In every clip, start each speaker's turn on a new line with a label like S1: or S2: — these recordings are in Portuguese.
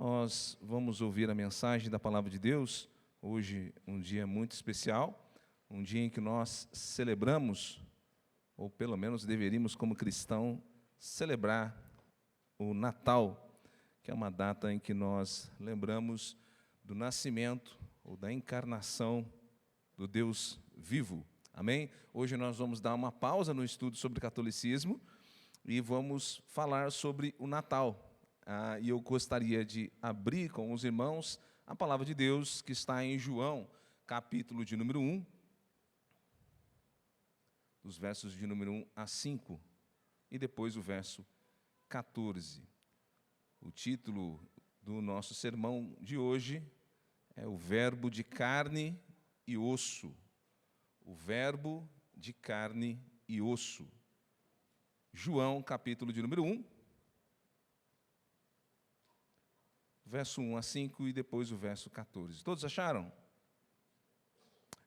S1: Nós vamos ouvir a mensagem da Palavra de Deus. Hoje, um dia muito especial, um dia em que nós celebramos, ou pelo menos deveríamos, como cristão, celebrar o Natal, que é uma data em que nós lembramos do nascimento ou da encarnação do Deus vivo. Amém? Hoje nós vamos dar uma pausa no estudo sobre catolicismo e vamos falar sobre o Natal. E eu gostaria de abrir com os irmãos a palavra de Deus que está em João, capítulo de número 1, dos versos de número 1 a 5, e depois o verso 14. O título do nosso sermão de hoje é o Verbo de carne e osso. O Verbo de carne e osso. João, capítulo de número 1, verso 1 a 5 e depois o verso 14. Todos acharam?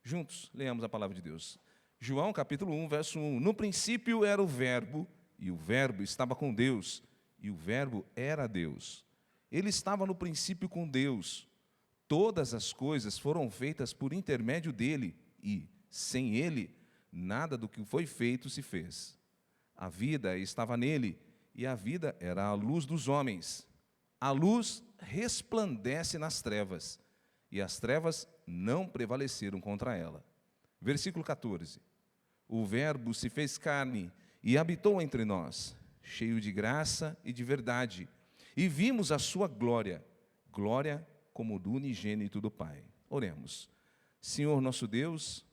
S1: Juntos, leamos a palavra de Deus. João, capítulo 1, verso 1. No princípio era o Verbo, e o Verbo estava com Deus, e o Verbo era Deus. Ele estava no princípio com Deus. Todas as coisas foram feitas por intermédio dele, e, sem ele, nada do que foi feito se fez. A vida estava nele, e a vida era a luz dos homens. A luz resplandece nas trevas, e as trevas não prevaleceram contra ela. Versículo 14. O Verbo se fez carne e habitou entre nós, cheio de graça e de verdade, e vimos a sua glória, glória como do unigênito do Pai. Oremos. Senhor nosso Deus,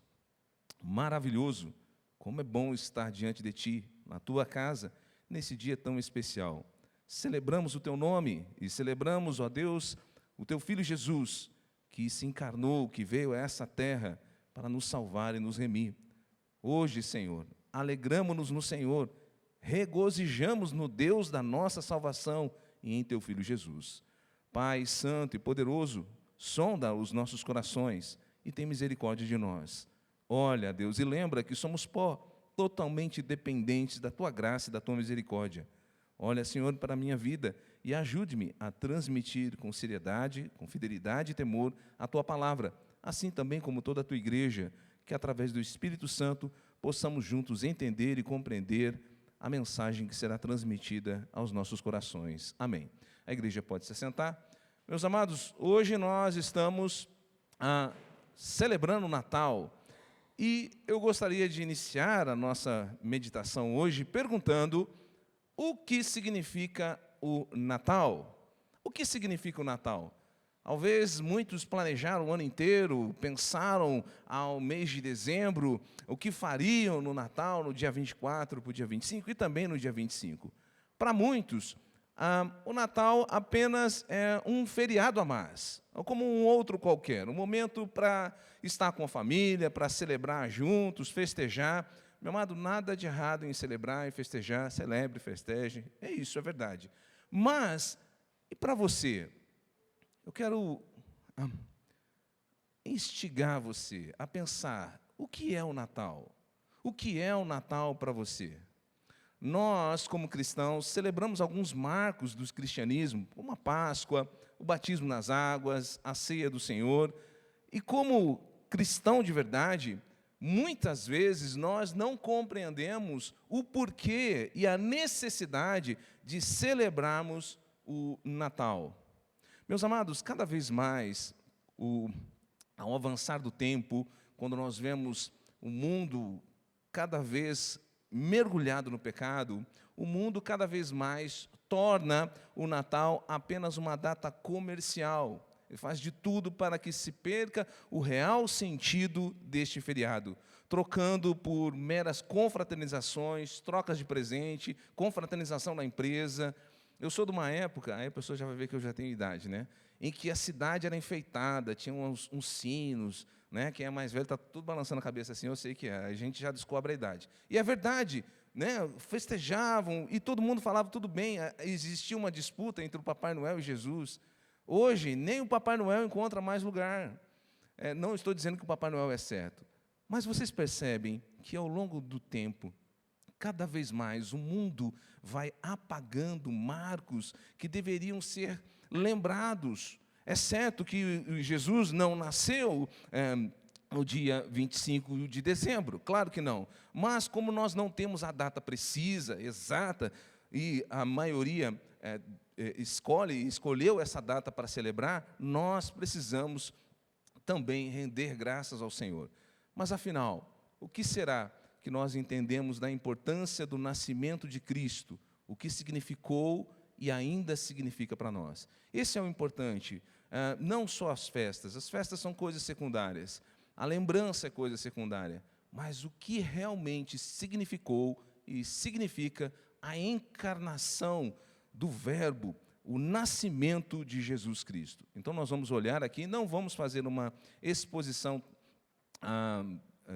S1: maravilhoso, como é bom estar diante de Ti, na Tua casa, nesse dia tão especial. Celebramos o Teu nome e celebramos, ó Deus, o Teu Filho Jesus, que se encarnou, que veio a essa terra para nos salvar e nos remir. Hoje, Senhor, alegramo-nos no Senhor, regozijamos no Deus da nossa salvação e em Teu Filho Jesus. Pai santo e poderoso, sonda os nossos corações e tem misericórdia de nós. Olha, Deus, e lembra que somos pó, totalmente dependentes da Tua graça e da Tua misericórdia. Olha, Senhor, para a minha vida e ajude-me a transmitir com seriedade, com fidelidade e temor a Tua palavra, assim também como toda a Tua igreja, que através do Espírito Santo possamos juntos entender e compreender a mensagem que será transmitida aos nossos corações. Amém. A igreja pode se assentar. Meus amados, hoje nós estamos celebrando o Natal e eu gostaria de iniciar a nossa meditação hoje perguntando: o que significa o Natal? O que significa o Natal? Talvez muitos planejaram o ano inteiro, pensaram ao mês de dezembro o que fariam no Natal, no dia 24 para o dia 25 e também no dia 25. Para muitos, o Natal apenas é um feriado a mais, como um outro qualquer, um momento para estar com a família, para celebrar juntos, festejar. Meu amado, nada de errado em celebrar e festejar, celebre, festeje, é isso, é verdade. Mas, e para você? Eu quero instigar você a pensar, o que é o Natal? O que é o Natal para você? Nós, como cristãos, celebramos alguns marcos do cristianismo, como a Páscoa, o batismo nas águas, a ceia do Senhor. E como cristão de verdade, muitas vezes nós não compreendemos o porquê e a necessidade de celebrarmos o Natal. Meus amados, cada vez mais, ao avançar do tempo, quando nós vemos o mundo cada vez mergulhado no pecado, o mundo cada vez mais torna o Natal apenas uma data comercial. Ele faz de tudo para que se perca o real sentido deste feriado, trocando por meras confraternizações, trocas de presente, confraternização na empresa. Eu sou de uma época, aí a pessoa já vai ver que eu já tenho idade, né? Em que a cidade era enfeitada, tinha uns sinos, né? Quem é mais velho está tudo balançando a cabeça assim, eu sei que é, a gente já descobre a idade. E é verdade, né? Festejavam e todo mundo falava tudo bem, existia uma disputa entre o Papai Noel e Jesus. Hoje, nem o Papai Noel encontra mais lugar. Não estou dizendo que o Papai Noel é certo, mas vocês percebem que ao longo do tempo, cada vez mais o mundo vai apagando marcos que deveriam ser lembrados. É certo que Jesus não nasceu no dia 25 de dezembro, claro que não. Mas como nós não temos a data precisa, exata, e a maioria escolheu essa data para celebrar, nós precisamos também render graças ao Senhor. Mas afinal, o que será que nós entendemos da importância do nascimento de Cristo? O que significou e ainda significa para nós? Esse é o importante. Não só as festas são coisas secundárias, a lembrança é coisa secundária, mas o que realmente significou e significa a encarnação do Verbo, o nascimento de Jesus Cristo. Então nós vamos olhar aqui, não vamos fazer uma exposição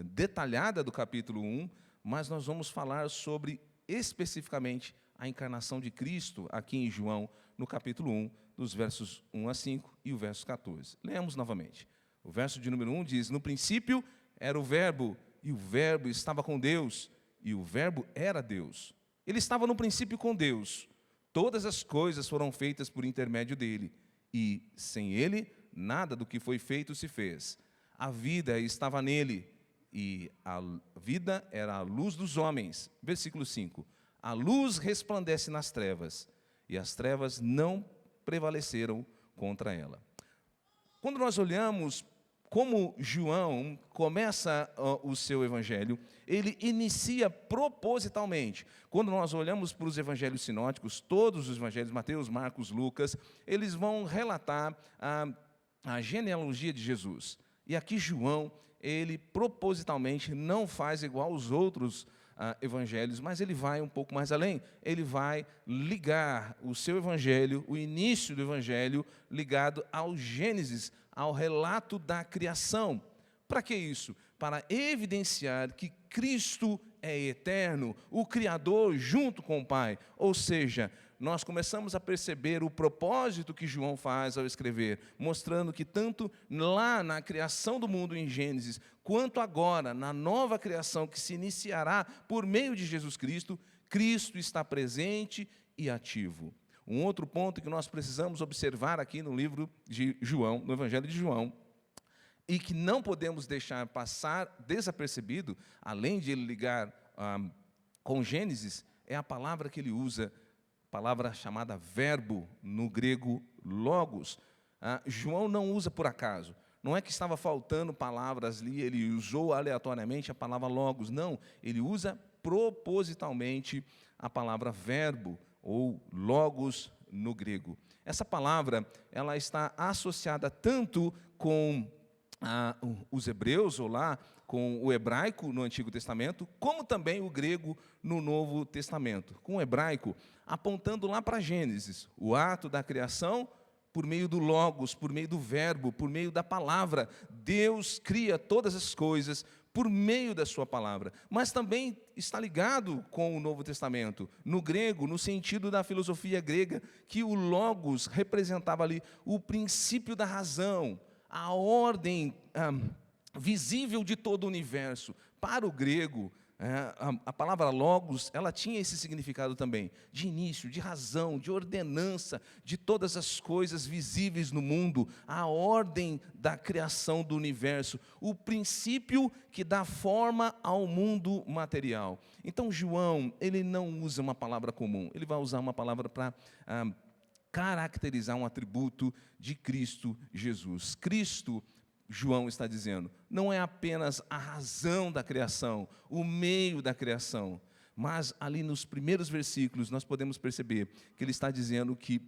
S1: detalhada do capítulo 1, mas nós vamos falar sobre especificamente a encarnação de Cristo aqui em João, no capítulo 1, dos versos 1 a 5 e o verso 14. Leamos novamente. O verso de número 1 diz: no princípio era o Verbo, e o Verbo estava com Deus, e o Verbo era Deus. Ele estava no princípio com Deus. Todas as coisas foram feitas por intermédio dele, e sem ele, nada do que foi feito se fez. A vida estava nele, e a vida era a luz dos homens. Versículo 5. A luz resplandece nas trevas, e as trevas não prevaleceram contra ela. Quando nós olhamos como João começa o seu evangelho, ele inicia propositalmente. Quando nós olhamos para os evangelhos sinóticos, todos os evangelhos, Mateus, Marcos, Lucas, eles vão relatar a genealogia de Jesus. E aqui João, ele propositalmente não faz igual aos outros evangelhos, mas ele vai um pouco mais além. Ele vai ligar o seu evangelho, o início do evangelho, ligado ao Gênesis, ao relato da criação. Para que isso? Para evidenciar que Cristo é eterno, o Criador junto com o Pai. Ou seja, nós começamos a perceber o propósito que João faz ao escrever, mostrando que tanto lá na criação do mundo em Gênesis, quanto agora na nova criação que se iniciará por meio de Jesus Cristo, Cristo está presente e ativo. Um outro ponto que nós precisamos observar aqui no livro de João, no Evangelho de João, e que não podemos deixar passar desapercebido, além de ele ligar com Gênesis, é a palavra que ele usa, palavra chamada verbo, no grego logos. João não usa por acaso. Não é que estava faltando palavras ali, ele usou aleatoriamente a palavra logos. Não, ele usa propositalmente a palavra verbo, ou logos no grego. Essa palavra, ela está associada tanto com os hebreus, ou lá, com o hebraico no Antigo Testamento, como também o grego no Novo Testamento. Com o hebraico, apontando lá para Gênesis, o ato da criação, por meio do logos, por meio do verbo, por meio da palavra. Deus cria todas as coisas por meio da sua palavra. Mas também está ligado com o Novo Testamento, no grego, no sentido da filosofia grega, que o logos representava ali o princípio da razão, a ordem visível de todo o universo. Para o grego, a palavra logos, ela tinha esse significado também, de início, de razão, de ordenança, de todas as coisas visíveis no mundo, a ordem da criação do universo, o princípio que dá forma ao mundo material. Então João, ele não usa uma palavra comum, ele vai usar uma palavra para caracterizar um atributo de Cristo Jesus. Cristo, João está dizendo, não é apenas a razão da criação, o meio da criação, mas ali nos primeiros versículos nós podemos perceber que ele está dizendo que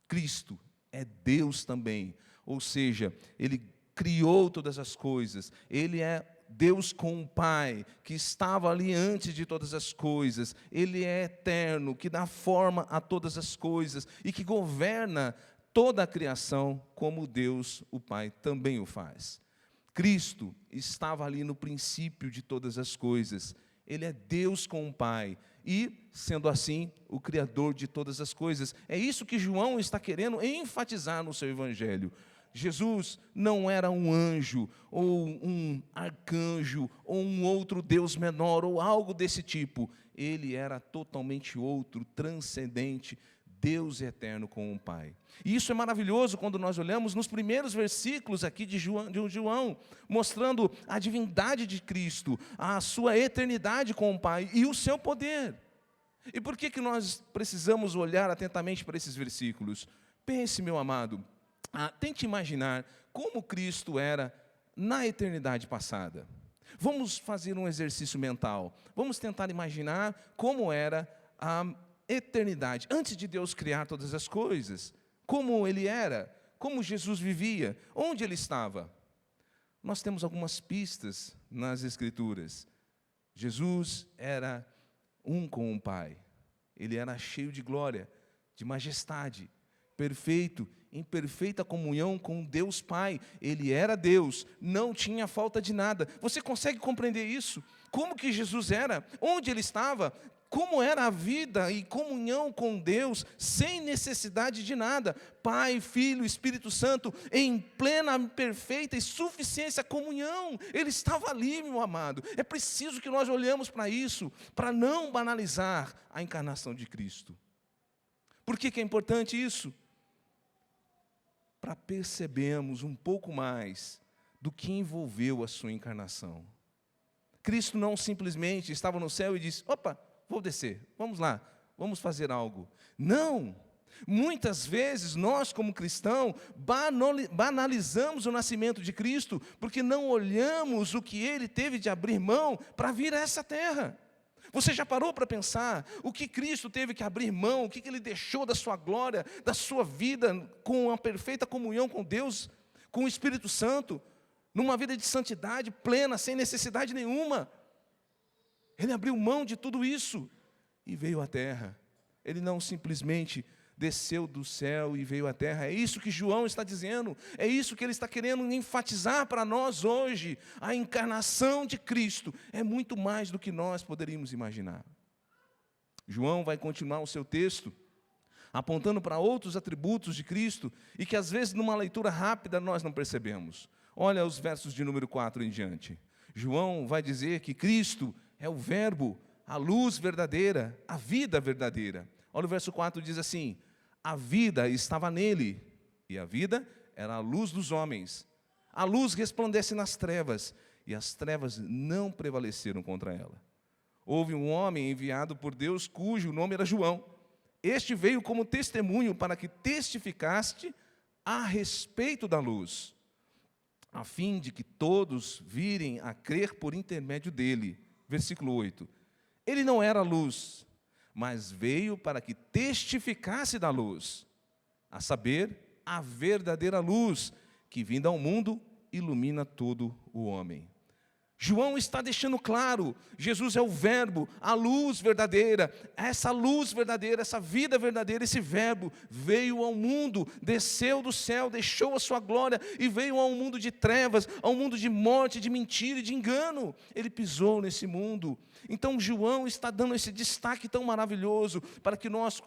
S1: Cristo é Deus também, ou seja, ele criou todas as coisas, ele é Deus com o Pai, que estava ali antes de todas as coisas, ele é eterno, que dá forma a todas as coisas e que governa toda a criação, como Deus, o Pai, também o faz. Cristo estava ali no princípio de todas as coisas. Ele é Deus com o Pai e, sendo assim, o Criador de todas as coisas. É isso que João está querendo enfatizar no seu Evangelho. Jesus não era um anjo, ou um arcanjo, ou um outro Deus menor, ou algo desse tipo. Ele era totalmente outro, transcendente, Deus é eterno com o Pai. E isso é maravilhoso quando nós olhamos nos primeiros versículos aqui de João, mostrando a divindade de Cristo, a sua eternidade com o Pai e o seu poder. E por que nós precisamos olhar atentamente para esses versículos? Pense, meu amado, tente imaginar como Cristo era na eternidade passada. Vamos fazer um exercício mental. Vamos tentar imaginar como era a eternidade, antes de Deus criar todas as coisas. Como Ele era, como Jesus vivia, onde Ele estava. Nós temos algumas pistas nas Escrituras. Jesus era um com o Pai. Ele era cheio de glória, de majestade, perfeito, em perfeita comunhão com Deus Pai. Ele era Deus, não tinha falta de nada. Você consegue compreender isso? Como que Jesus era? Onde Ele estava? Como era a vida e comunhão com Deus, sem necessidade de nada. Pai, Filho, Espírito Santo, em plena, perfeita e suficiência comunhão. Ele estava ali, meu amado. É preciso que nós olhemos para isso, para não banalizar a encarnação de Cristo. Por que é importante isso? Para percebermos um pouco mais do que envolveu a sua encarnação. Cristo não simplesmente estava no céu e disse, opa, vou descer, vamos lá, vamos fazer algo. Não! Muitas vezes nós, como cristãos, banalizamos o nascimento de Cristo, porque não olhamos o que Ele teve de abrir mão para vir a essa terra. Você já parou para pensar o que Cristo teve que abrir mão, o que Ele deixou da sua glória, da sua vida, com a perfeita comunhão com Deus, com o Espírito Santo, numa vida de santidade plena, sem necessidade nenhuma. Ele abriu mão de tudo isso e veio à terra. Ele não simplesmente desceu do céu e veio à terra. É isso que João está dizendo. É isso que ele está querendo enfatizar para nós hoje. A encarnação de Cristo é muito mais do que nós poderíamos imaginar. João vai continuar o seu texto, apontando para outros atributos de Cristo e que às vezes numa leitura rápida nós não percebemos. Olha os versos de número 4 em diante. João vai dizer que Cristo é o verbo, a luz verdadeira, a vida verdadeira. Olha o verso 4, diz assim, a vida estava nele, e a vida era a luz dos homens. A luz resplandece nas trevas, e as trevas não prevaleceram contra ela. Houve um homem enviado por Deus, cujo nome era João. Este veio como testemunho para que testificaste a respeito da luz, a fim de que todos virem a crer por intermédio dele. Versículo 8. Ele não era luz, mas veio para que testificasse da luz, a saber, a verdadeira luz, que vindo ao mundo, ilumina todo o homem. João está deixando claro, Jesus é o verbo, a luz verdadeira, essa vida verdadeira, esse verbo veio ao mundo, desceu do céu, deixou a sua glória e veio a um mundo de trevas, a um mundo de morte, de mentira e de engano. Ele pisou nesse mundo. Então João está dando esse destaque tão maravilhoso para que nós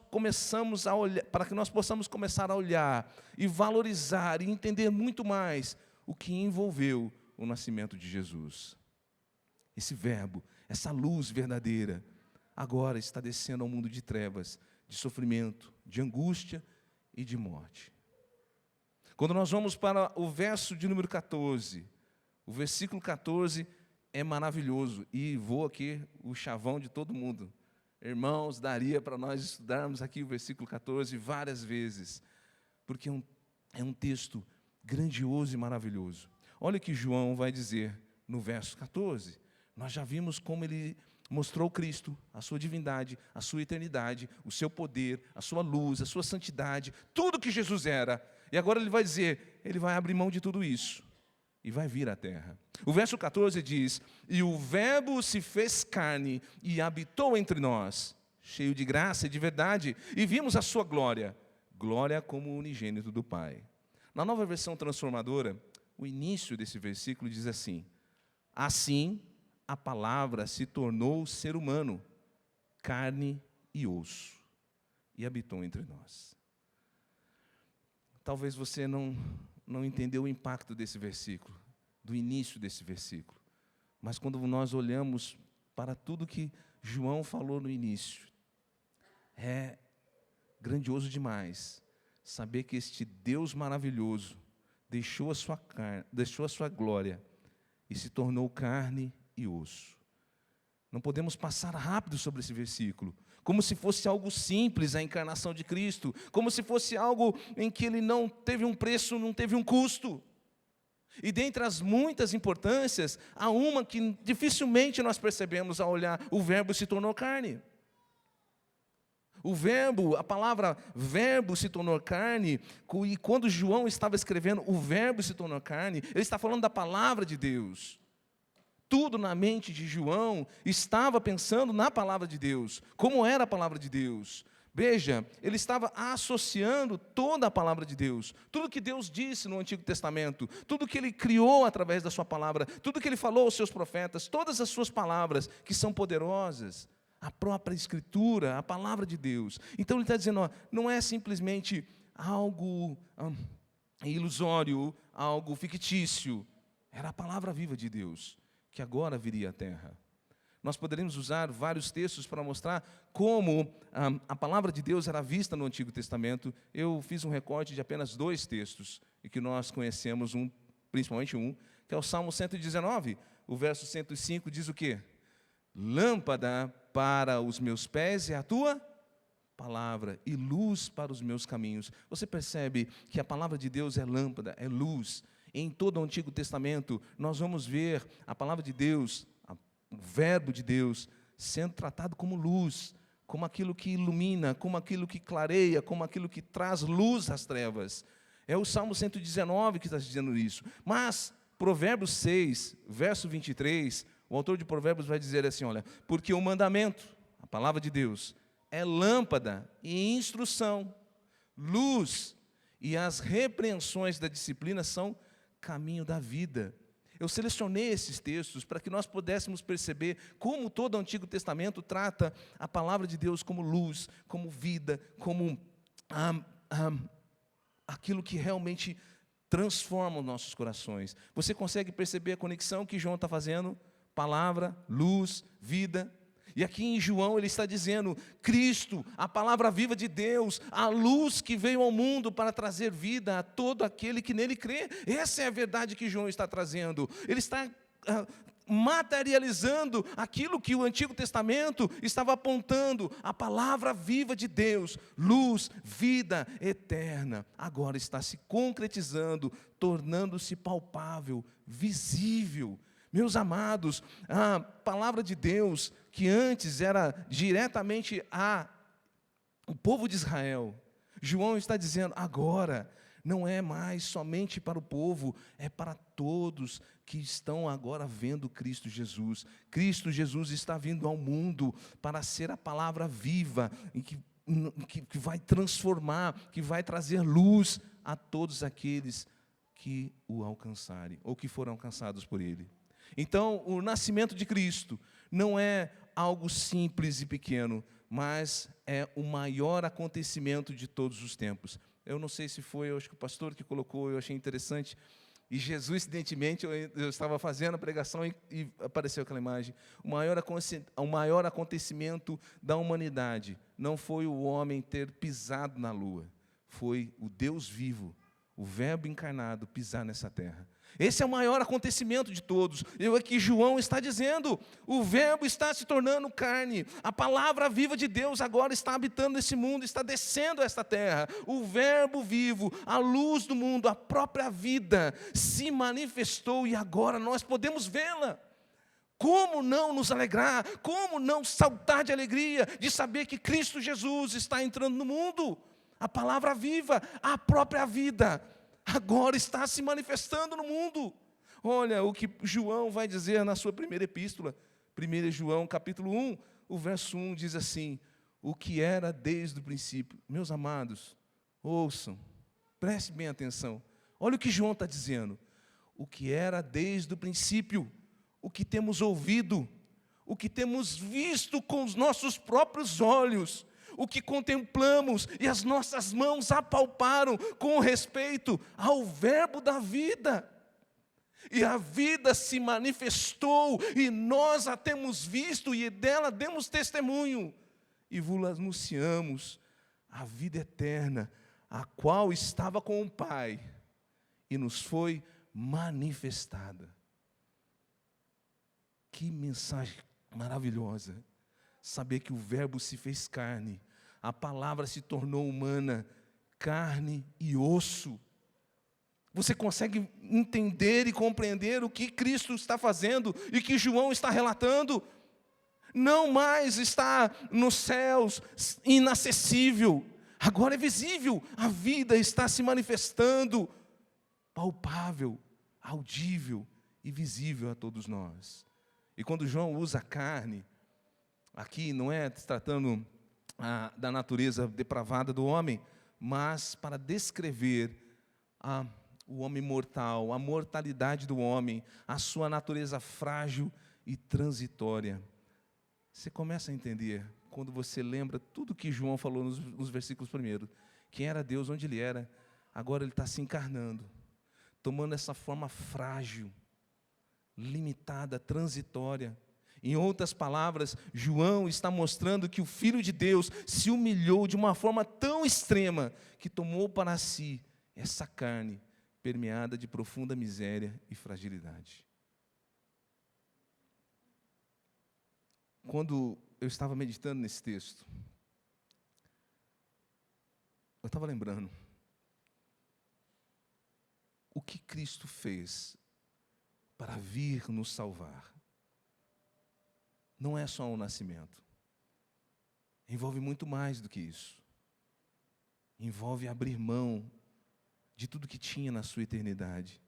S1: possamos começar a olhar e valorizar e entender muito mais o que envolveu o nascimento de Jesus. Esse verbo, essa luz verdadeira, agora está descendo ao mundo de trevas, de sofrimento, de angústia e de morte. Quando nós vamos para o verso de número 14, o versículo 14 é maravilhoso, e vou aqui o chavão de todo mundo. Irmãos, daria para nós estudarmos aqui o versículo 14 várias vezes, porque é um texto grandioso e maravilhoso. Olha o que João vai dizer no verso 14. Nós já vimos como ele mostrou Cristo, a sua divindade, a sua eternidade, o seu poder, a sua luz, a sua santidade, tudo que Jesus era. E agora ele vai dizer, ele vai abrir mão de tudo isso e vai vir à terra. O verso 14 diz, e o verbo se fez carne e habitou entre nós, cheio de graça e de verdade, e vimos a sua glória, glória como unigênito do Pai. Na Nova Versão Transformadora, o início desse versículo diz assim, assim a palavra se tornou ser humano, carne e osso, e habitou entre nós. Talvez você não entendeu o impacto desse versículo, do início desse versículo. Mas quando nós olhamos para tudo que João falou no início, é grandioso demais saber que este Deus maravilhoso deixou a sua glória e se tornou carne e osso. Não podemos passar rápido sobre esse versículo, como se fosse algo simples a encarnação de Cristo, como se fosse algo em que ele não teve um preço, não teve um custo. E dentre as muitas importâncias, há uma que dificilmente nós percebemos ao olhar: o Verbo se tornou carne. O Verbo, a palavra Verbo se tornou carne, e quando João estava escrevendo o Verbo se tornou carne, ele está falando da palavra de Deus. Tudo na mente de João estava pensando na palavra de Deus, como era a palavra de Deus. Veja, ele estava associando toda a palavra de Deus, tudo que Deus disse no Antigo Testamento, tudo que ele criou através da sua palavra, tudo que ele falou aos seus profetas, todas as suas palavras que são poderosas, a própria Escritura, a palavra de Deus. Então ele está dizendo, ó, não é simplesmente algo ilusório, algo fictício, era a palavra viva de Deus, que agora viria à terra. Nós poderíamos usar vários textos para mostrar como a palavra de Deus era vista no Antigo Testamento. Eu fiz um recorte de apenas 2 textos, e que nós conhecemos, principalmente um, que é o Salmo 119, o verso 105 diz o quê? Lâmpada para os meus pés é a tua palavra, e luz para os meus caminhos. Você percebe que a palavra de Deus é lâmpada, é luz. Em todo o Antigo Testamento, nós vamos ver a palavra de Deus, o Verbo de Deus, sendo tratado como luz, como aquilo que ilumina, como aquilo que clareia, como aquilo que traz luz às trevas. É o Salmo 119 que está dizendo isso. Mas, Provérbios 6, verso 23, o autor de Provérbios vai dizer assim, olha, porque o mandamento, a palavra de Deus, é lâmpada e instrução, luz, e as repreensões da disciplina são caminho da vida. Eu selecionei esses textos para que nós pudéssemos perceber como todo o Antigo Testamento trata a palavra de Deus como luz, como vida, como aquilo que realmente transforma os nossos corações. Você consegue perceber a conexão que João está fazendo? Palavra, luz, vida. E aqui em João ele está dizendo, Cristo, a palavra viva de Deus, a luz que veio ao mundo para trazer vida a todo aquele que nele crê. Essa é a verdade que João está trazendo. Ele está materializando aquilo que o Antigo Testamento estava apontando, a palavra viva de Deus, luz, vida eterna, agora está se concretizando, tornando-se palpável, visível. Meus amados, a palavra de Deus, que antes era diretamente o povo de Israel, João está dizendo, agora, não é mais somente para o povo, é para todos que estão agora vendo Cristo Jesus. Cristo Jesus está vindo ao mundo para ser a palavra viva, que vai transformar, que vai trazer luz a todos aqueles que o alcançarem, ou que foram alcançados por Ele. Então, o nascimento de Cristo não é algo simples e pequeno, mas é o maior acontecimento de todos os tempos. Eu não sei se foi, eu acho que o pastor que colocou, eu achei interessante. E Jesus, evidentemente, eu estava fazendo a pregação e apareceu aquela imagem. O maior acontecimento da humanidade não foi o homem ter pisado na lua, foi o Deus vivo, o Verbo encarnado, pisar nessa terra. Esse é o maior acontecimento de todos. Aqui João está dizendo, o Verbo está se tornando carne, a palavra viva de Deus agora está habitando nesse mundo, está descendo esta terra. O Verbo vivo, a luz do mundo, a própria vida, se manifestou e agora nós podemos vê-la. Como não nos alegrar, como não saltar de alegria, de saber que Cristo Jesus está entrando no mundo? A palavra viva, a própria vida, agora está se manifestando no mundo. Olha o que João vai dizer na sua primeira epístola, 1 João capítulo 1, o verso 1 diz assim, o que era desde o princípio. Meus amados, ouçam, prestem bem atenção, olha o que João está dizendo, o que era desde o princípio, o que temos ouvido, o que temos visto com os nossos próprios olhos, o que contemplamos e as nossas mãos apalparam com respeito ao Verbo da vida. E a vida se manifestou e nós a temos visto e dela demos testemunho. E vos anunciamos a vida eterna, a qual estava com o Pai e nos foi manifestada. Que mensagem maravilhosa! Saber que o Verbo se fez carne, a palavra se tornou humana, carne e osso. Você consegue entender e compreender o que Cristo está fazendo e que João está relatando? Não mais está nos céus, inacessível. Agora é visível, a vida está se manifestando, palpável, audível e visível a todos nós. E quando João usa carne, aqui não é se tratando da natureza depravada do homem, mas para descrever o homem mortal, a mortalidade do homem, a sua natureza frágil e transitória. Você começa a entender, quando você lembra tudo que João falou nos versículos primeiros, quem era Deus, onde Ele era, agora Ele está se encarnando, tomando essa forma frágil, limitada, transitória. Em outras palavras, João está mostrando que o Filho de Deus se humilhou de uma forma tão extrema, que tomou para si essa carne, permeada de profunda miséria e fragilidade. Quando eu estava meditando nesse texto, eu estava lembrando o que Cristo fez para vir nos salvar. Não é só um nascimento. Envolve muito mais do que isso. Envolve abrir mão de tudo que tinha na sua eternidade.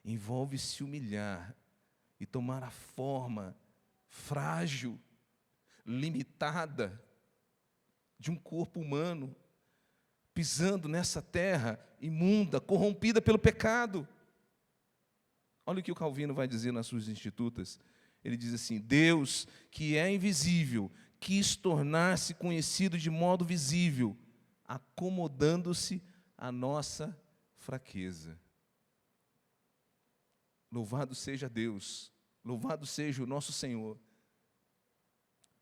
S1: Envolve se humilhar e tomar a forma frágil, limitada, de um corpo humano, pisando nessa terra imunda, corrompida pelo pecado. Olha o que o Calvino vai dizer nas suas Institutas. Ele diz assim: Deus, que é invisível, quis tornar-se conhecido de modo visível, acomodando-se à nossa fraqueza. Louvado seja Deus, louvado seja o nosso Senhor,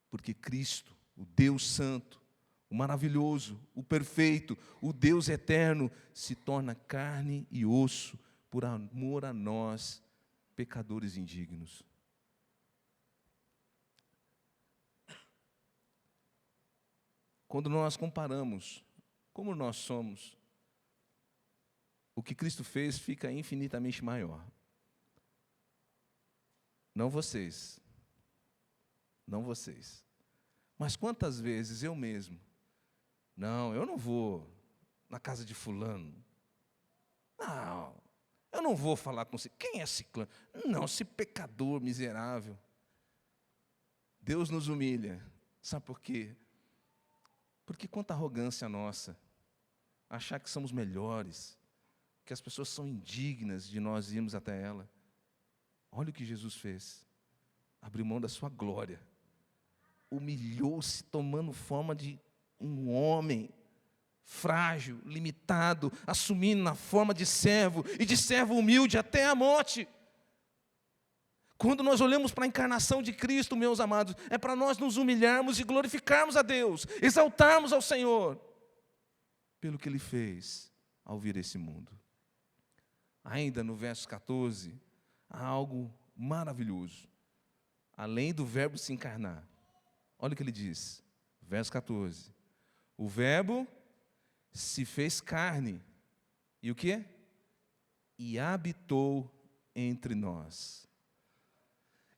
S1: porque Cristo, o Deus Santo, o maravilhoso, o perfeito, o Deus eterno, se torna carne e osso por amor a nós, pecadores indignos. Quando nós comparamos como nós somos, o que Cristo fez fica infinitamente maior. Não vocês, mas quantas vezes eu mesmo, não, eu não vou na casa de fulano, não, eu não vou falar com você, quem é ciclano? Não, esse pecador miserável. Deus nos humilha, sabe por quê? Porque quanta arrogância nossa, achar que somos melhores, que as pessoas são indignas de nós irmos até ela. Olha o que Jesus fez, abriu mão da sua glória, humilhou-se tomando forma de um homem frágil, limitado, assumindo na forma de servo, e de servo humilde até a morte. Quando nós olhamos para a encarnação de Cristo, meus amados, é para nós nos humilharmos e glorificarmos a Deus, exaltarmos ao Senhor, pelo que Ele fez ao vir a esse mundo. Ainda no verso 14, há algo maravilhoso, além do Verbo se encarnar. Olha o que ele diz, verso 14. O Verbo se fez carne, e o quê? E habitou entre nós.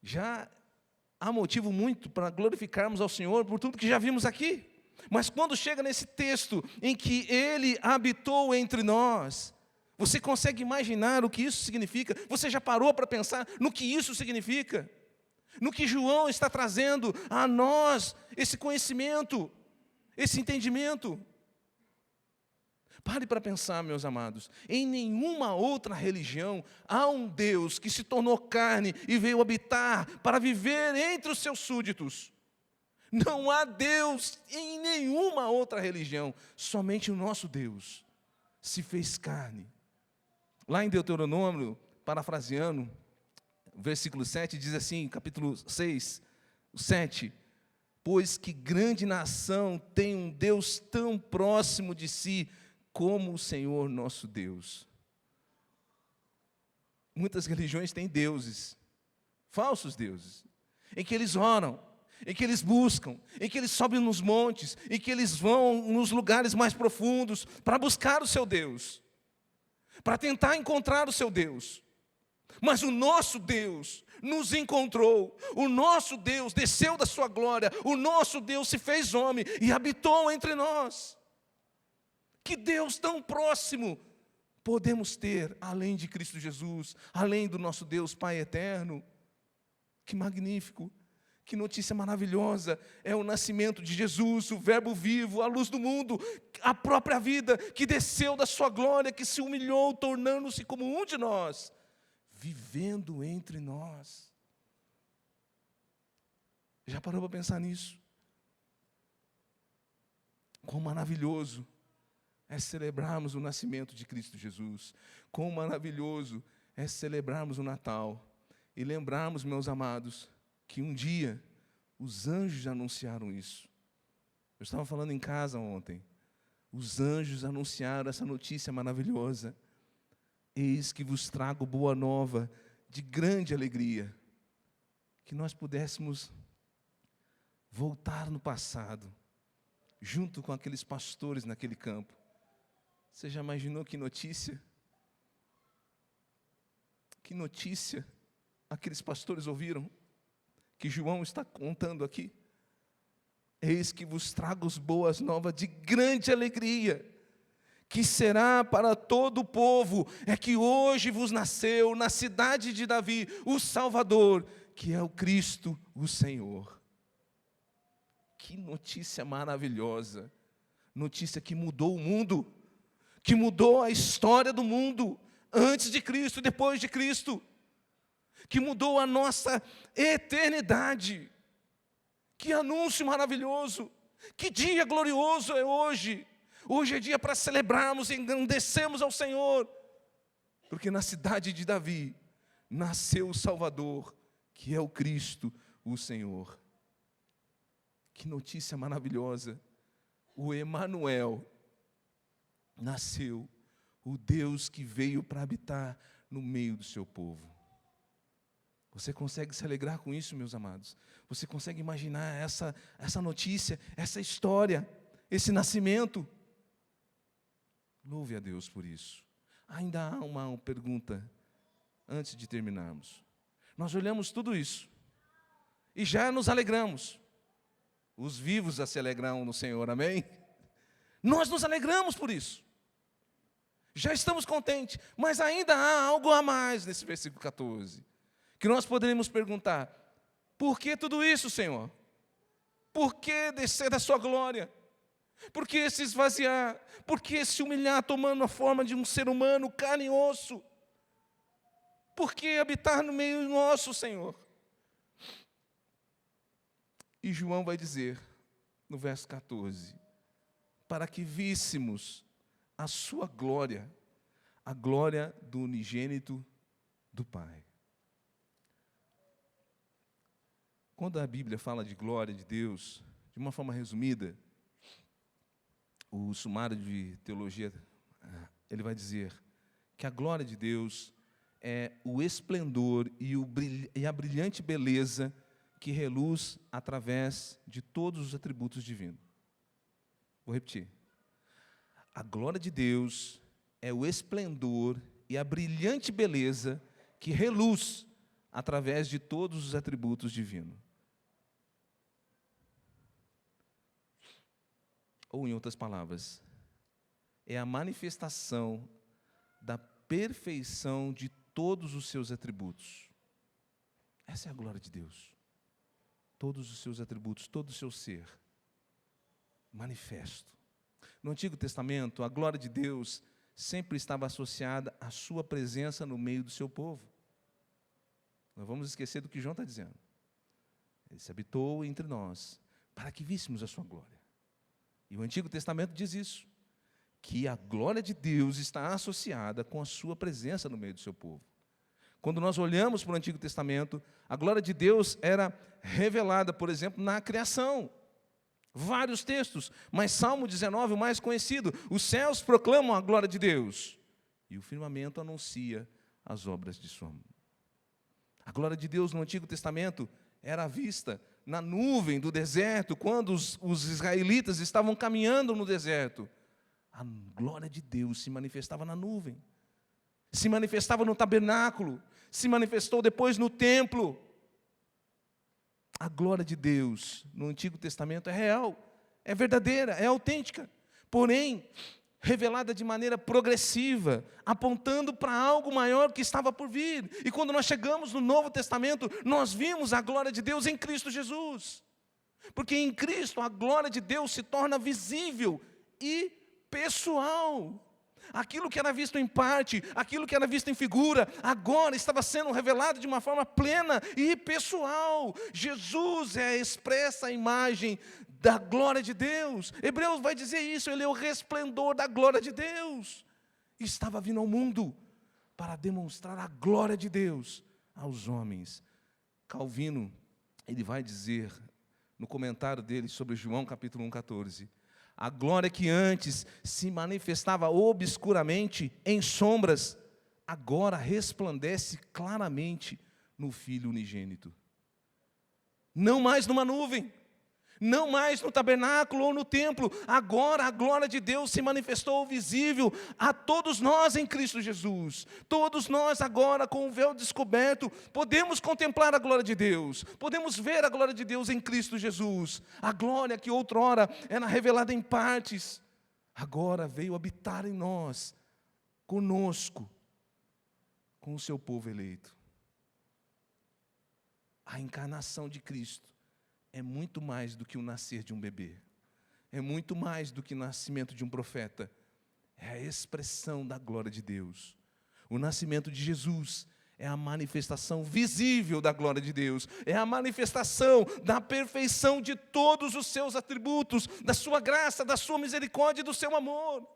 S1: Já há motivo muito para glorificarmos ao Senhor por tudo que já vimos aqui. Mas quando chega nesse texto em que Ele habitou entre nós, você consegue imaginar o que isso significa? Você já parou para pensar no que isso significa? No que João está trazendo a nós, esse conhecimento, esse entendimento? Pare para pensar, meus amados, em nenhuma outra religião há um Deus que se tornou carne e veio habitar para viver entre os seus súditos. Não há Deus em nenhuma outra religião, somente o nosso Deus se fez carne. Lá em Deuteronômio, parafraseando, versículo 7, diz assim, capítulo 6, 7, Pois que grande nação tem um Deus tão próximo de si como o Senhor nosso Deus. Muitas religiões têm deuses, falsos deuses, em que eles oram, em que eles buscam, em que eles sobem nos montes, em que eles vão nos lugares mais profundos para buscar o seu Deus, para tentar encontrar o seu Deus. Mas o nosso Deus nos encontrou, o nosso Deus desceu da sua glória, o nosso Deus se fez homem e habitou entre nós. Que Deus tão próximo podemos ter, além de Cristo Jesus, além do nosso Deus Pai eterno? Que magnífico, que notícia maravilhosa, é o nascimento de Jesus, o verbo vivo, a luz do mundo, a própria vida, que desceu da sua glória, que se humilhou, tornando-se como um de nós, vivendo entre nós. Já parou para pensar nisso? Quão maravilhoso é celebrarmos o nascimento de Cristo Jesus. Quão maravilhoso é celebrarmos o Natal e lembrarmos, meus amados, que um dia os anjos anunciaram isso. Eu estava falando em casa ontem. Os anjos anunciaram essa notícia maravilhosa. Eis que vos trago boa nova de grande alegria. Que nós pudéssemos voltar no passado, junto com aqueles pastores naquele campo. Você já imaginou que notícia? Que notícia aqueles pastores ouviram? Que João está contando aqui. Eis que vos trago as boas novas de grande alegria, que será para todo o povo, é que hoje vos nasceu na cidade de Davi o Salvador, que é o Cristo, o Senhor. Que notícia maravilhosa, notícia que mudou o mundo, que mudou a história do mundo, antes de Cristo e depois de Cristo, que mudou a nossa eternidade. Que anúncio maravilhoso, que dia glorioso é hoje. Hoje é dia para celebrarmos e engrandecermos ao Senhor, porque na cidade de Davi nasceu o Salvador, que é o Cristo, o Senhor. Que notícia maravilhosa! O Emanuel nasceu, o Deus que veio para habitar no meio do seu povo. Você consegue se alegrar com isso, meus amados? Você consegue imaginar essa notícia, essa história, esse nascimento? Louve a Deus por isso. Ainda há uma pergunta antes de terminarmos. Nós olhamos tudo isso e já nos alegramos. Os vivos já se alegram no Senhor, amém? Nós nos alegramos por isso. Já estamos contentes, mas ainda há algo a mais nesse versículo 14. Que nós poderíamos perguntar: por que tudo isso, Senhor? Por que descer da sua glória? Por que se esvaziar? Por que se humilhar tomando a forma de um ser humano, carne e osso? Por que habitar no meio nosso, Senhor? E João vai dizer, no verso 14, para que víssemos a sua glória, a glória do unigênito do Pai. Quando a Bíblia fala de glória de Deus, de uma forma resumida, o sumário de teologia, ele vai dizer que a glória de Deus é o esplendor e a brilhante beleza que reluz através de todos os atributos divinos. Vou repetir. A glória de Deus é o esplendor e a brilhante beleza que reluz através de todos os atributos divinos. Ou, em outras palavras, é a manifestação da perfeição de todos os seus atributos. Essa é a glória de Deus. Todos os seus atributos, todo o seu ser manifesto. No Antigo Testamento, a glória de Deus sempre estava associada à sua presença no meio do seu povo. Não vamos esquecer do que João está dizendo. Ele se habitou entre nós, para que víssemos a sua glória. E o Antigo Testamento diz isso, que a glória de Deus está associada com a sua presença no meio do seu povo. Quando nós olhamos para o Antigo Testamento, a glória de Deus era revelada, por exemplo, na criação. Vários textos, mas Salmo 19, o mais conhecido: os céus proclamam a glória de Deus, e o firmamento anuncia as obras de sua mão. A glória de Deus no Antigo Testamento era vista na nuvem do deserto, quando os israelitas estavam caminhando no deserto. A glória de Deus se manifestava na nuvem, se manifestava no tabernáculo, se manifestou depois no templo. A glória de Deus no Antigo Testamento é real, é verdadeira, é autêntica, porém revelada de maneira progressiva, apontando para algo maior que estava por vir. E quando nós chegamos no Novo Testamento, nós vimos a glória de Deus em Cristo Jesus. Porque em Cristo a glória de Deus se torna visível e pessoal. Aquilo que era visto em parte, aquilo que era visto em figura, agora estava sendo revelado de uma forma plena e pessoal. Jesus é a expressa imagem da glória de Deus. Hebreus vai dizer isso, ele é o resplendor da glória de Deus. Estava vindo ao mundo para demonstrar a glória de Deus aos homens. Calvino, ele vai dizer no comentário dele sobre João capítulo 1:14, a glória que antes se manifestava obscuramente em sombras, agora resplandece claramente no Filho unigênito. Não mais numa nuvem, não mais no tabernáculo ou no templo, agora a glória de Deus se manifestou visível a todos nós em Cristo Jesus. Todos nós agora, com o véu descoberto, podemos contemplar a glória de Deus, podemos ver a glória de Deus em Cristo Jesus. A glória que outrora era revelada em partes, agora veio habitar em nós, conosco, com o seu povo eleito. A encarnação de Cristo é muito mais do que o nascer de um bebê. É muito mais do que o nascimento de um profeta. É a expressão da glória de Deus. O nascimento de Jesus é a manifestação visível da glória de Deus. É a manifestação da perfeição de todos os seus atributos, da sua graça, da sua misericórdia e do seu amor.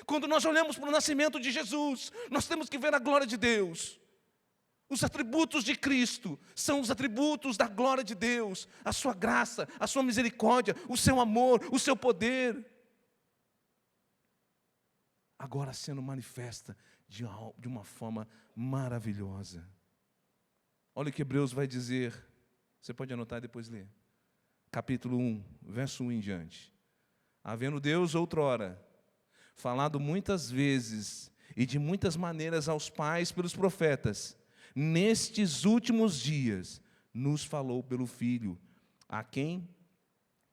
S1: Quando nós olhamos para o nascimento de Jesus, nós temos que ver a glória de Deus. Os atributos de Cristo são os atributos da glória de Deus, a sua graça, a sua misericórdia, o seu amor, o seu poder. Agora sendo manifesta de uma forma maravilhosa. Olha o que Hebreus vai dizer, você pode anotar e depois ler. Capítulo 1, verso 1 em diante. Havendo Deus outrora falado muitas vezes e de muitas maneiras aos pais pelos profetas, nestes últimos dias, nos falou pelo Filho, a quem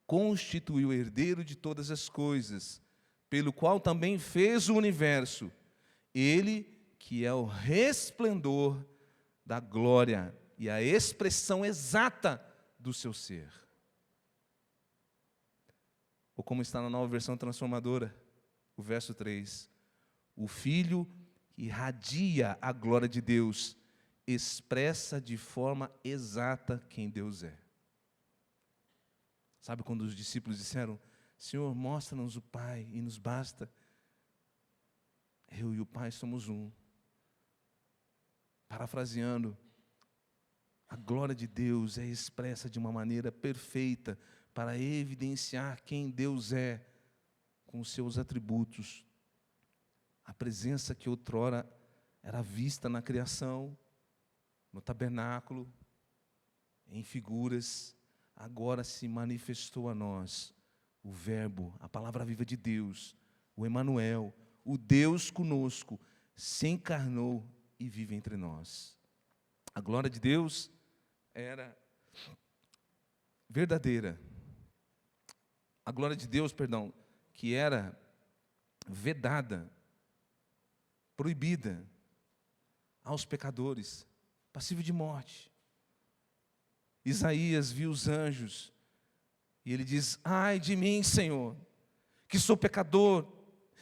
S1: constituiu herdeiro de todas as coisas, pelo qual também fez o universo, ele que é o resplendor da glória e a expressão exata do seu ser. Ou como está na Nova Versão Transformadora, o verso 3, o Filho irradia a glória de Deus, expressa de forma exata quem Deus é. Sabe quando os discípulos disseram, Senhor, mostra-nos o Pai e nos basta. Eu e o Pai somos um. Parafraseando, a glória de Deus é expressa de uma maneira perfeita para evidenciar quem Deus é, com os seus atributos. A presença que outrora era vista na criação, no tabernáculo, em figuras, agora se manifestou a nós o Verbo, a palavra viva de Deus, o Emanuel, o Deus conosco, se encarnou e vive entre nós. A glória de Deus era verdadeira. A glória de Deus, que era vedada, proibida aos pecadores, passível de morte. Isaías viu os anjos e ele diz, ai de mim, Senhor, que sou pecador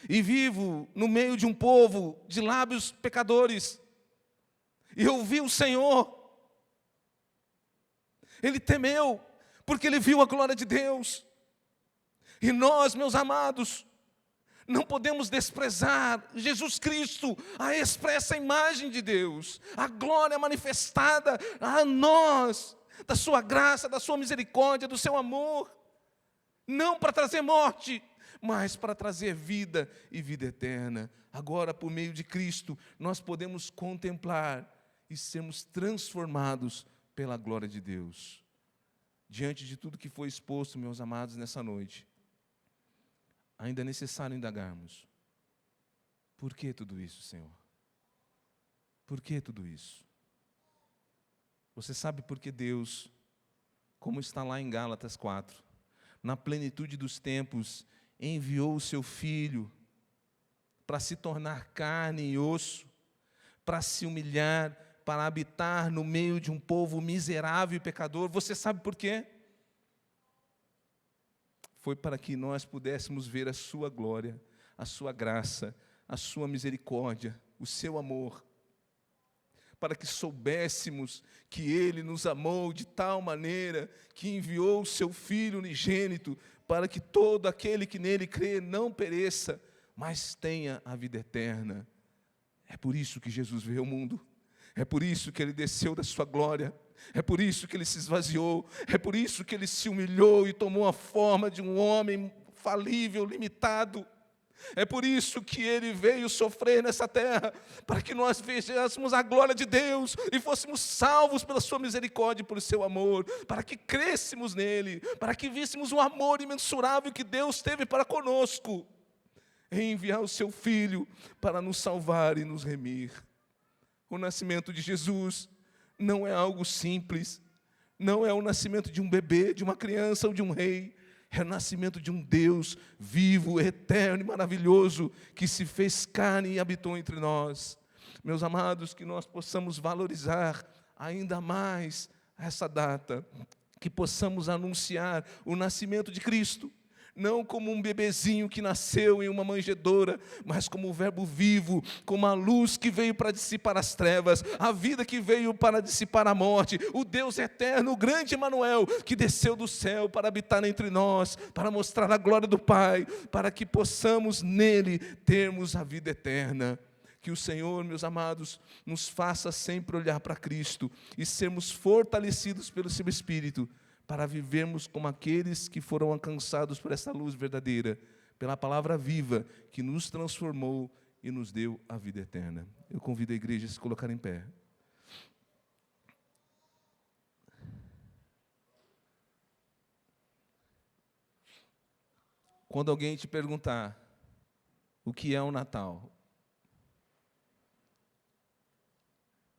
S1: e vivo no meio de um povo de lábios pecadores. E eu vi o Senhor. Ele temeu, porque ele viu a glória de Deus. E nós, meus amados, Não podemos desprezar Jesus Cristo, a expressa imagem de Deus, a glória manifestada a nós, da sua graça, da sua misericórdia, do seu amor, não para trazer morte, mas para trazer vida e vida eterna. Agora, por meio de Cristo, nós podemos contemplar e sermos transformados pela glória de Deus. Diante de tudo que foi exposto, meus amados, nessa noite, ainda é necessário indagarmos: por que tudo isso, Senhor? Por que tudo isso? Você sabe por que Deus, como está lá em Gálatas 4, na plenitude dos tempos, enviou o seu Filho para se tornar carne e osso, para se humilhar, para habitar no meio de um povo miserável e pecador? Você sabe por quê? Foi para que nós pudéssemos ver a sua glória, a sua graça, a sua misericórdia, o seu amor, para que soubéssemos que Ele nos amou de tal maneira que enviou o seu Filho unigênito, para que todo aquele que nele crê não pereça, mas tenha a vida eterna. É por isso que Jesus veio ao mundo, é por isso que Ele desceu da sua glória, é por isso que Ele se esvaziou, é por isso que Ele se humilhou e tomou a forma de um homem falível, limitado. É por isso que Ele veio sofrer nessa terra, para que nós vejamos a glória de Deus e fôssemos salvos pela sua misericórdia e por seu amor, para que crescêssemos nele, para que víssemos o amor imensurável que Deus teve para conosco, em enviar o seu Filho para nos salvar e nos remir. O nascimento de Jesus não é algo simples, não é o nascimento de um bebê, de uma criança ou de um rei. É o nascimento de um Deus vivo, eterno e maravilhoso, que se fez carne e habitou entre nós. Meus amados, que nós possamos valorizar ainda mais essa data, que possamos anunciar o nascimento de Cristo, não como um bebezinho que nasceu em uma manjedoura, mas como o verbo vivo, como a luz que veio para dissipar as trevas, a vida que veio para dissipar a morte, o Deus eterno, o grande Emanuel, que desceu do céu para habitar entre nós, para mostrar a glória do Pai, para que possamos nele termos a vida eterna. Que o Senhor, meus amados, nos faça sempre olhar para Cristo e sermos fortalecidos pelo seu Espírito, para vivermos como aqueles que foram alcançados por essa luz verdadeira, pela palavra viva que nos transformou e nos deu a vida eterna. Eu convido a igreja a se colocar em pé. Quando alguém te perguntar o que é o Natal,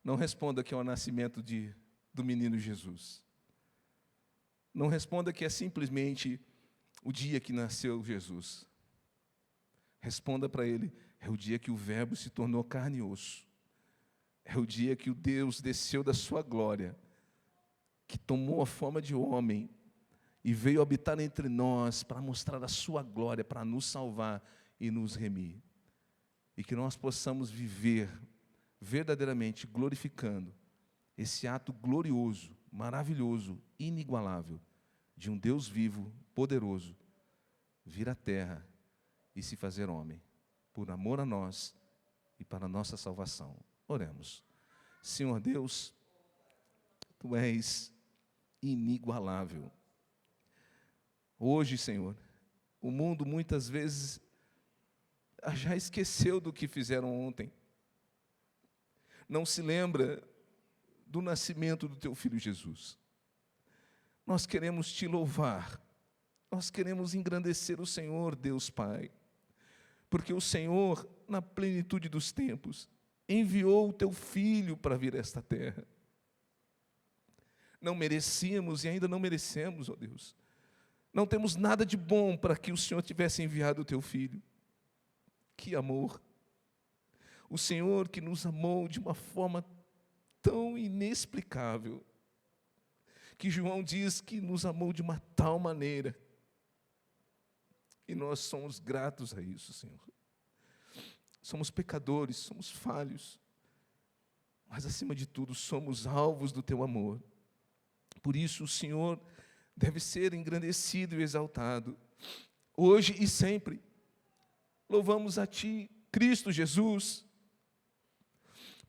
S1: não responda que é o nascimento do menino Jesus. Não responda que é simplesmente o dia que nasceu Jesus. Responda para ele: é o dia que o Verbo se tornou carne e osso. É o dia que o Deus desceu da sua glória, que tomou a forma de homem e veio habitar entre nós para mostrar a sua glória, para nos salvar e nos remir. E que nós possamos viver verdadeiramente glorificando esse ato glorioso, maravilhoso, inigualável, de um Deus vivo, poderoso, vir à terra e se fazer homem, por amor a nós e para a nossa salvação. Oremos. Senhor Deus, Tu és inigualável. Hoje, Senhor, o mundo muitas vezes já esqueceu do que fizeram ontem. Não se lembra do nascimento do Teu Filho Jesus. Nós queremos Te louvar, nós queremos engrandecer o Senhor, Deus Pai, porque o Senhor, na plenitude dos tempos, enviou o Teu Filho para vir a esta terra. Não merecíamos e ainda não merecemos, ó Deus. Não temos nada de bom para que o Senhor tivesse enviado o Teu Filho. Que amor! O Senhor que nos amou de uma forma tão inexplicável, que João diz que nos amou de uma tal maneira, e nós somos gratos a isso, Senhor. Somos pecadores, somos falhos, mas acima de tudo somos alvos do Teu amor. Por isso o Senhor deve ser engrandecido e exaltado, hoje e sempre. Louvamos a Ti, Cristo Jesus,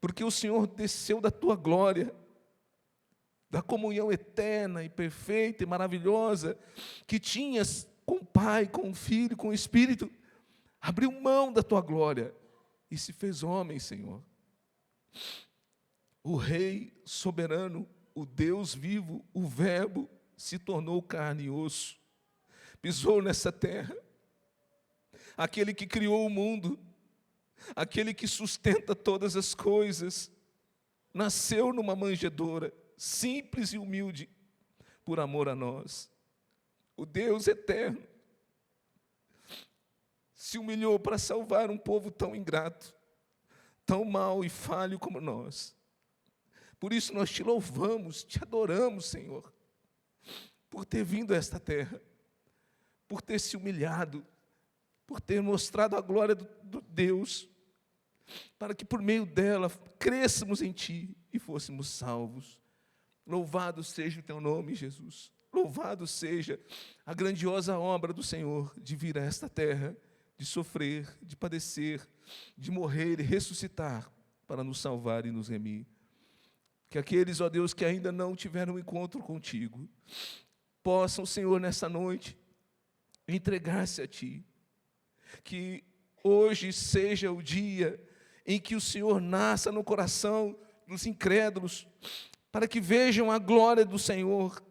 S1: porque o Senhor desceu da Tua glória, da comunhão eterna e perfeita e maravilhosa que tinhas com o Pai, com o Filho, com o Espírito, abriu mão da Tua glória e se fez homem, Senhor. O Rei soberano, o Deus vivo, o Verbo, se tornou carne e osso, pisou nessa terra. Aquele que criou o mundo, aquele que sustenta todas as coisas, nasceu numa manjedoura, simples e humilde, por amor a nós. O Deus eterno se humilhou para salvar um povo tão ingrato, tão mau e falho como nós. Por isso nós Te louvamos, Te adoramos, Senhor, por ter vindo a esta terra, por ter se humilhado, por ter mostrado a glória do Deus, para que por meio dela cresçamos em Ti e fôssemos salvos. Louvado seja o Teu nome, Jesus. Louvado seja a grandiosa obra do Senhor de vir a esta terra, de sofrer, de padecer, de morrer e ressuscitar para nos salvar e nos remir. Que aqueles, ó Deus, que ainda não tiveram um encontro contigo, possam, Senhor, nessa noite, entregar-se a Ti. Que hoje seja o dia em que o Senhor nasça no coração dos incrédulos, para que vejam a glória do Senhor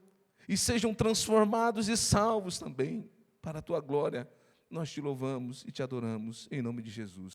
S1: e sejam transformados e salvos também para a Tua glória. Nós Te louvamos e Te adoramos, em nome de Jesus.